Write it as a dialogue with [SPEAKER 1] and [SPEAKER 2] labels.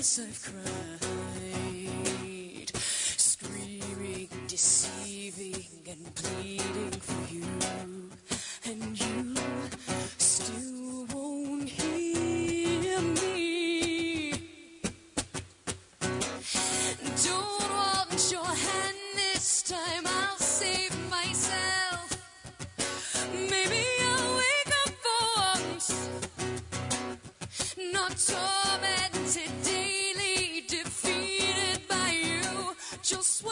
[SPEAKER 1] times I've cried, screaming, deceiving, and pleading for you, and you still won't hear me. Don't want your hand this time, I'll save myself. Maybe I'll wake up for once, not tormented daily, defeated by you. Just